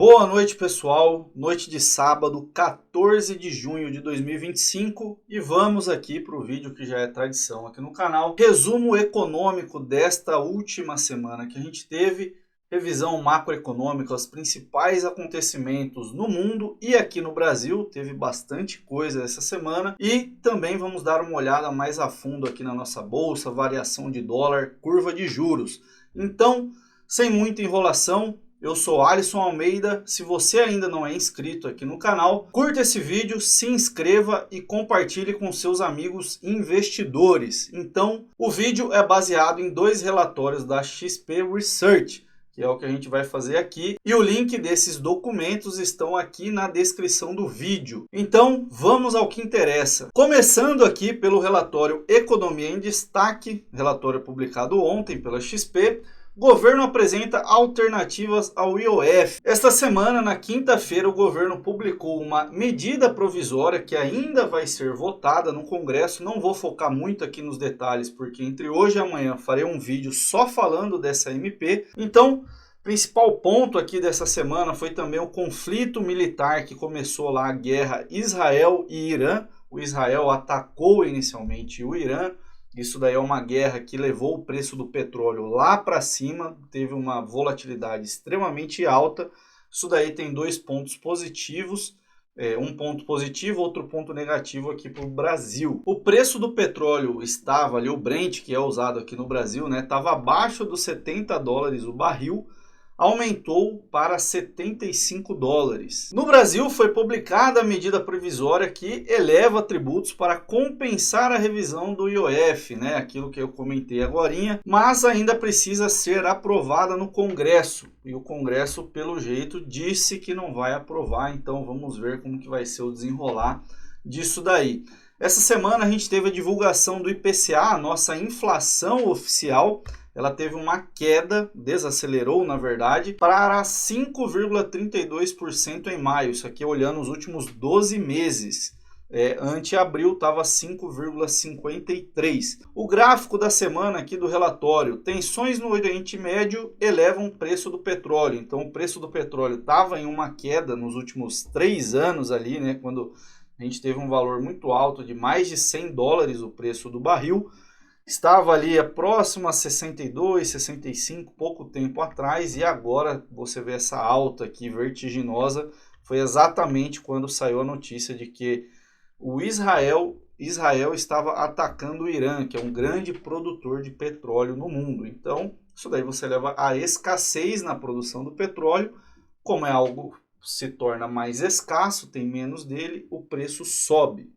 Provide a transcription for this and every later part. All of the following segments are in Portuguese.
Boa noite, pessoal. Noite de sábado, 14 de junho de 2025 e vamos aqui para o vídeo que já é tradição aqui no canal. Resumo econômico desta última semana que a gente teve, revisão macroeconômica, os principais acontecimentos no mundo e aqui no Brasil. Teve bastante coisa essa semana e também vamos dar uma olhada mais a fundo aqui na nossa bolsa, variação de dólar, curva de juros. Então, sem muita enrolação, eu sou Alisson Almeida. Se você ainda não é inscrito aqui no canal, curta esse vídeo, se inscreva e compartilhe com seus amigos investidores. Então, o vídeo é baseado em dois relatórios da XP Research, que é o que a gente vai fazer aqui, e o link desses documentos estão aqui na descrição do vídeo. Então, vamos ao que interessa. Começando aqui pelo relatório Economia em Destaque, relatório publicado ontem pela XP. Governo apresenta alternativas ao IOF. Esta semana, na quinta-feira, o governo publicou uma medida provisória que ainda vai ser votada no Congresso. Não vou focar muito aqui nos detalhes, porque entre hoje e amanhã farei um vídeo só falando dessa MP. Então, principal ponto aqui dessa semana foi também o conflito militar que começou lá, a guerra Israel e Irã. O Israel atacou inicialmente o Irã. Isso daí é uma guerra que levou o preço do petróleo lá para cima, teve uma volatilidade extremamente alta. Isso daí tem dois pontos positivos, um ponto positivo, outro ponto negativo aqui para o Brasil. O preço do petróleo estava ali, o Brent, que é usado aqui no Brasil, estava abaixo dos $70 o barril, aumentou para $75. No Brasil foi publicada a medida provisória que eleva tributos para compensar a revisão do IOF, aquilo que eu comentei agorinha, mas ainda precisa ser aprovada no Congresso. E o Congresso, pelo jeito, disse que não vai aprovar, então vamos ver como que vai ser o desenrolar disso daí. Essa semana a gente teve a divulgação do IPCA, a nossa inflação oficial. Ela teve uma queda, desacelerou na verdade, para 5,32% em maio. Isso aqui olhando os últimos 12 meses. Ante abril estava 5,53%. O gráfico da semana aqui do relatório: tensões no Oriente Médio elevam o preço do petróleo. Então o preço do petróleo estava em uma queda nos últimos 3 anos ali, quando a gente teve um valor muito alto de mais de $100 o preço do barril. Estava ali próximo a 62, 65, pouco tempo atrás, e agora você vê essa alta aqui vertiginosa. Foi exatamente quando saiu a notícia de que o Israel estava atacando o Irã, que é um grande produtor de petróleo no mundo. Então, isso daí você leva a escassez na produção do petróleo. Como é algo se torna mais escasso, tem menos dele, o preço sobe.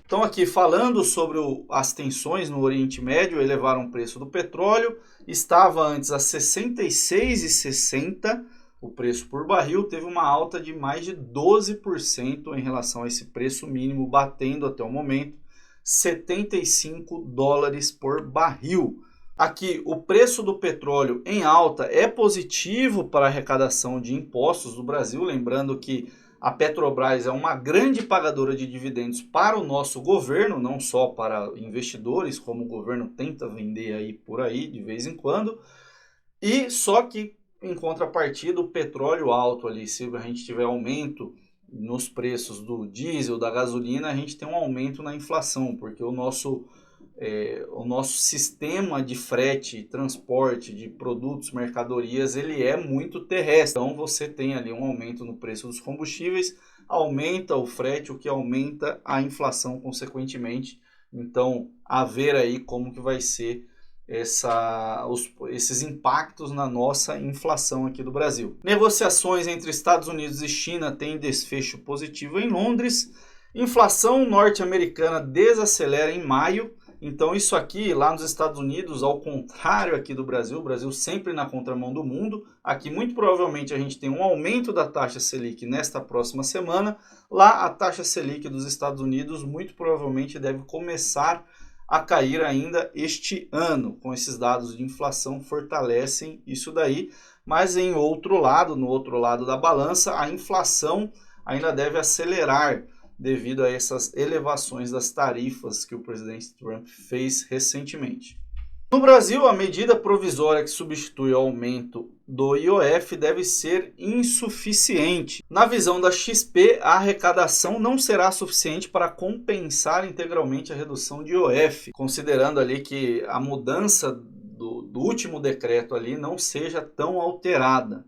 Então aqui falando sobre as tensões no Oriente Médio elevaram o preço do petróleo, estava antes a 66,60 o preço por barril, teve uma alta de mais de 12% em relação a esse preço mínimo, batendo até o momento $75 por barril. Aqui o preço do petróleo em alta é positivo para a arrecadação de impostos do Brasil, lembrando que a Petrobras é uma grande pagadora de dividendos para o nosso governo, não só para investidores, como o governo tenta vender aí por aí de vez em quando. E só que em contrapartida o petróleo alto ali, se a gente tiver aumento nos preços do diesel, da gasolina, a gente tem um aumento na inflação, porque o nosso sistema de frete, transporte de produtos, mercadorias, ele é muito terrestre. Então você tem ali um aumento no preço dos combustíveis, aumenta o frete, o que aumenta a inflação consequentemente. Então, a ver aí como que vai ser esses impactos na nossa inflação aqui do Brasil. Negociações entre Estados Unidos e China têm desfecho positivo em Londres. Inflação norte-americana desacelera em maio. Então isso aqui lá nos Estados Unidos, ao contrário aqui do Brasil, o Brasil sempre na contramão do mundo. Aqui muito provavelmente a gente tem um aumento da taxa Selic nesta próxima semana. Lá a taxa Selic dos Estados Unidos muito provavelmente deve começar a cair ainda este ano. Com esses dados de inflação fortalecem isso daí. Mas no outro lado da balança, a inflação ainda deve acelerar devido a essas elevações das tarifas que o presidente Trump fez recentemente. No Brasil, a medida provisória que substitui o aumento do IOF deve ser insuficiente. Na visão da XP, a arrecadação não será suficiente para compensar integralmente a redução de IOF, considerando ali que a mudança do último decreto ali não seja tão alterada.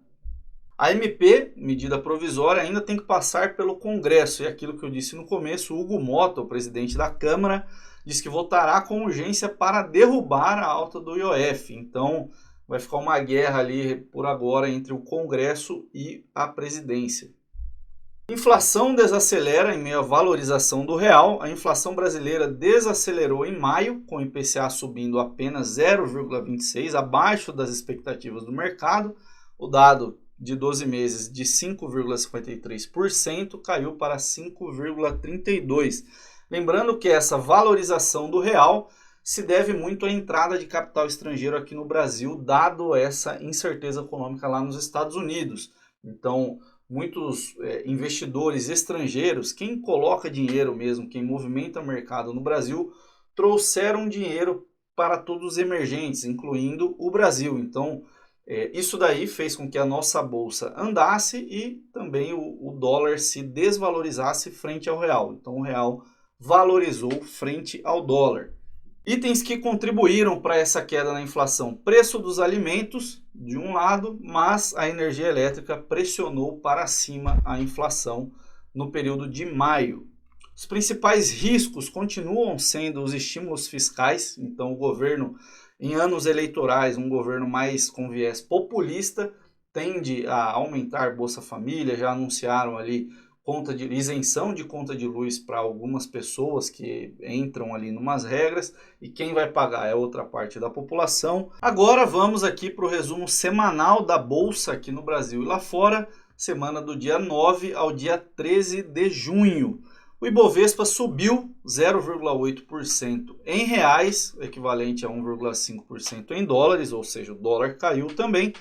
A MP, medida provisória, ainda tem que passar pelo Congresso, e aquilo que eu disse no começo, Hugo Mota, o presidente da Câmara, diz que votará com urgência para derrubar a alta do IOF. Então, vai ficar uma guerra ali por agora entre o Congresso e a presidência. Inflação desacelera em meio à valorização do real. A inflação brasileira desacelerou em maio, com o IPCA subindo apenas 0,26, abaixo das expectativas do mercado. O dado de 12 meses de 5,53% caiu para 5,32%. Lembrando que essa valorização do real se deve muito à entrada de capital estrangeiro aqui no Brasil, dado essa incerteza econômica lá nos Estados Unidos. Então, muitos investidores estrangeiros, quem coloca dinheiro mesmo, quem movimenta o mercado no Brasil, trouxeram dinheiro para todos os emergentes, incluindo o Brasil. Então, isso daí fez com que a nossa bolsa andasse e também o dólar se desvalorizasse frente ao real. Então, o real valorizou frente ao dólar. Itens que contribuíram para essa queda na inflação: preço dos alimentos, de um lado, mas a energia elétrica pressionou para cima a inflação no período de maio. Os principais riscos continuam sendo os estímulos fiscais. Então, o governo, em anos eleitorais, um governo mais com viés populista, tende a aumentar Bolsa Família. Já anunciaram ali isenção de conta de luz para algumas pessoas que entram ali numas regras, e quem vai pagar é outra parte da população. Agora vamos aqui para o resumo semanal da Bolsa aqui no Brasil e lá fora, semana do dia 9 ao dia 13 de junho. O Ibovespa subiu 0,8% em reais, equivalente a 1,5% em dólares, ou seja, o dólar caiu também,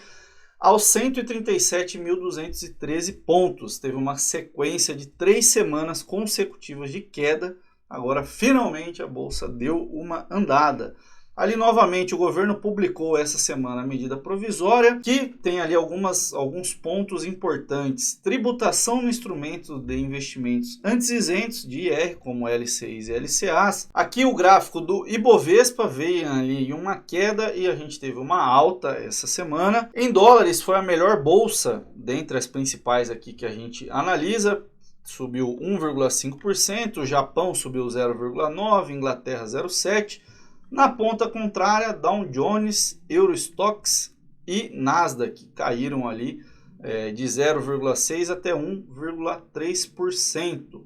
aos 137.213 pontos. Teve uma sequência de 3 semanas consecutivas de queda. Agora, finalmente, a Bolsa deu uma andada. Ali, novamente, o governo publicou essa semana a medida provisória, que tem ali alguns pontos importantes. Tributação no instrumento de investimentos antes isentos de IR, como LCIs e LCAs. Aqui o gráfico do Ibovespa veio ali uma queda e a gente teve uma alta essa semana. Em dólares, foi a melhor bolsa dentre as principais aqui que a gente analisa. Subiu 1,5%, o Japão subiu 0,9%, Inglaterra 0,7%. Na ponta contrária, Dow Jones, Eurostoxx e Nasdaq caíram ali de 0,6% até 1,3%.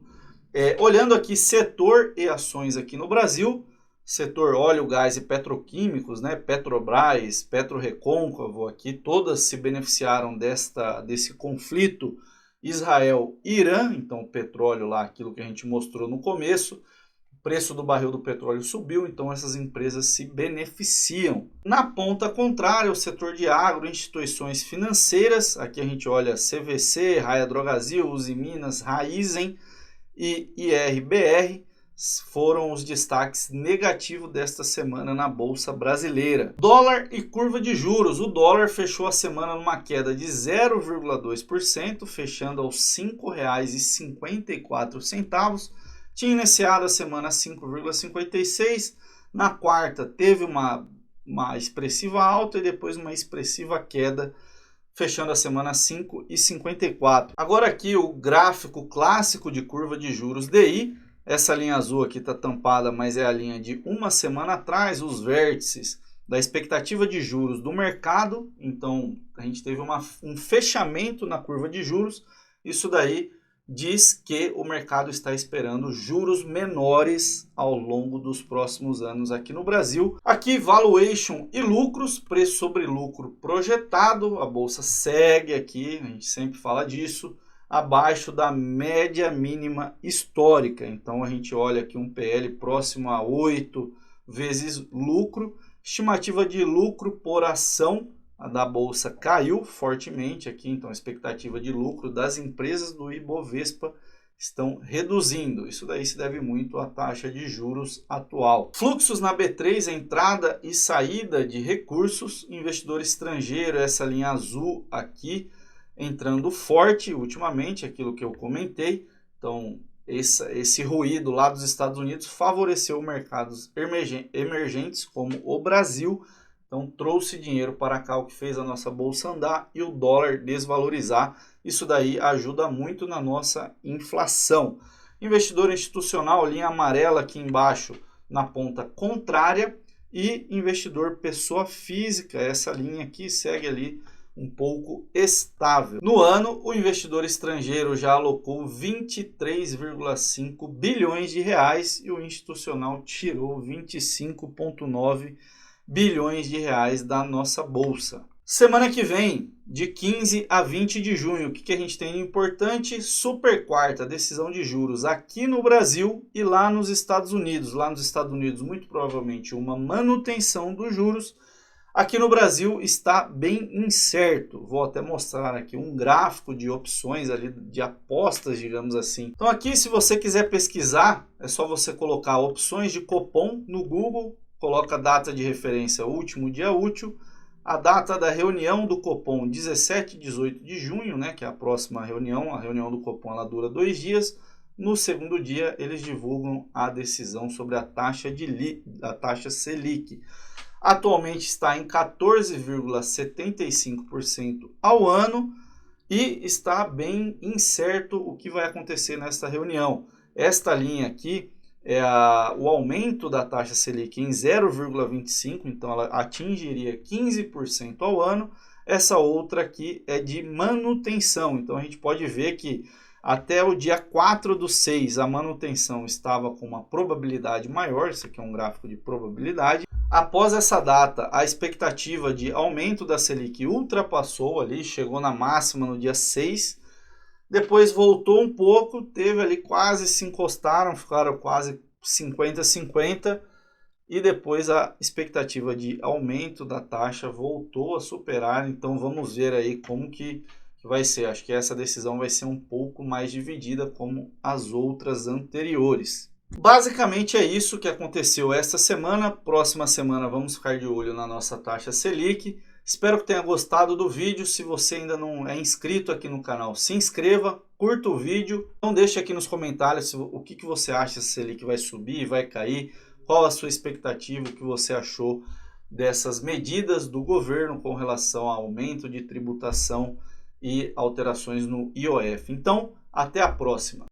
Olhando aqui setor e ações aqui no Brasil, setor óleo, gás e petroquímicos, né, Petrobras, PetroRecôncavo, aqui todas se beneficiaram desse conflito Israel-Irã. Então o petróleo lá, aquilo que a gente mostrou no começo, o preço do barril do petróleo subiu, então essas empresas se beneficiam. Na ponta contrária, o setor de agro, instituições financeiras, aqui a gente olha CVC, Raia Drogasil, Uzi Minas, Raízen e IRBR, foram os destaques negativos desta semana na Bolsa Brasileira. Dólar e curva de juros. O dólar fechou a semana numa queda de 0,2%, fechando aos R$ 5,54. Tinha iniciado a semana a 5,56. Na quarta teve uma expressiva alta e depois uma expressiva queda, fechando a semana a 5,54. Agora aqui o gráfico clássico de curva de juros DI. Essa linha azul aqui está tampada, mas é a linha de uma semana atrás, os vértices da expectativa de juros do mercado. Então a gente teve um fechamento na curva de juros. Isso daí diz que o mercado está esperando juros menores ao longo dos próximos anos aqui no Brasil. Aqui, valuation e lucros, preço sobre lucro projetado. A bolsa segue aqui, a gente sempre fala disso, abaixo da média mínima histórica. Então a gente olha aqui um PL próximo a 8 vezes lucro. Estimativa de lucro por ação, a da bolsa caiu fortemente aqui, então a expectativa de lucro das empresas do Ibovespa estão reduzindo. Isso daí se deve muito à taxa de juros atual. Fluxos na B3, entrada e saída de recursos, investidor estrangeiro, essa linha azul aqui, entrando forte ultimamente, aquilo que eu comentei. Então, esse ruído lá dos Estados Unidos favoreceu mercados emergentes como o Brasil. Então trouxe dinheiro para cá, o que fez a nossa bolsa andar e o dólar desvalorizar. Isso daí ajuda muito na nossa inflação. Investidor institucional, linha amarela aqui embaixo na ponta contrária. E investidor pessoa física, essa linha aqui segue ali um pouco estável. No ano, o investidor estrangeiro já alocou 23,5 bilhões de reais e o institucional tirou 25,9 bilhões de reais da nossa bolsa. Semana que vem, de 15 a 20 de junho, o que a gente tem de importante? Super quarta, decisão de juros aqui no Brasil e lá nos Estados Unidos. Lá nos Estados Unidos, muito provavelmente, uma manutenção dos juros. Aqui no Brasil está bem incerto. Vou até mostrar aqui um gráfico de opções ali, de apostas, digamos assim. Então aqui, se você quiser pesquisar, é só você colocar opções de Copom no Google, coloca a data de referência, último dia útil, a data da reunião do Copom, 17 e 18 de junho, né, que é a próxima reunião. A reunião do Copom ela dura 2 dias. No segundo dia, eles divulgam a decisão sobre a taxa Selic. Atualmente está em 14,75% ao ano e está bem incerto o que vai acontecer nesta reunião. Esta linha aqui é o aumento da taxa Selic em 0,25%, então ela atingiria 15% ao ano. Essa outra aqui é de manutenção, então a gente pode ver que até o dia 4/6 a manutenção estava com uma probabilidade maior, isso aqui é um gráfico de probabilidade. Após essa data, a expectativa de aumento da Selic ultrapassou ali, chegou na máxima no dia 6, depois voltou um pouco, teve ali quase se encostaram, ficaram quase 50-50, e depois a expectativa de aumento da taxa voltou a superar. Então vamos ver aí como que vai ser. Acho que essa decisão vai ser um pouco mais dividida como as outras anteriores. Basicamente é isso que aconteceu esta semana. Próxima semana vamos ficar de olho na nossa taxa Selic. Espero que tenha gostado do vídeo. Se você ainda não é inscrito aqui no canal, se inscreva, curta o vídeo. Não deixe aqui nos comentários o que você acha, se a Selic vai subir, vai cair, qual a sua expectativa, o que você achou dessas medidas do governo com relação ao aumento de tributação e alterações no IOF. Então, até a próxima.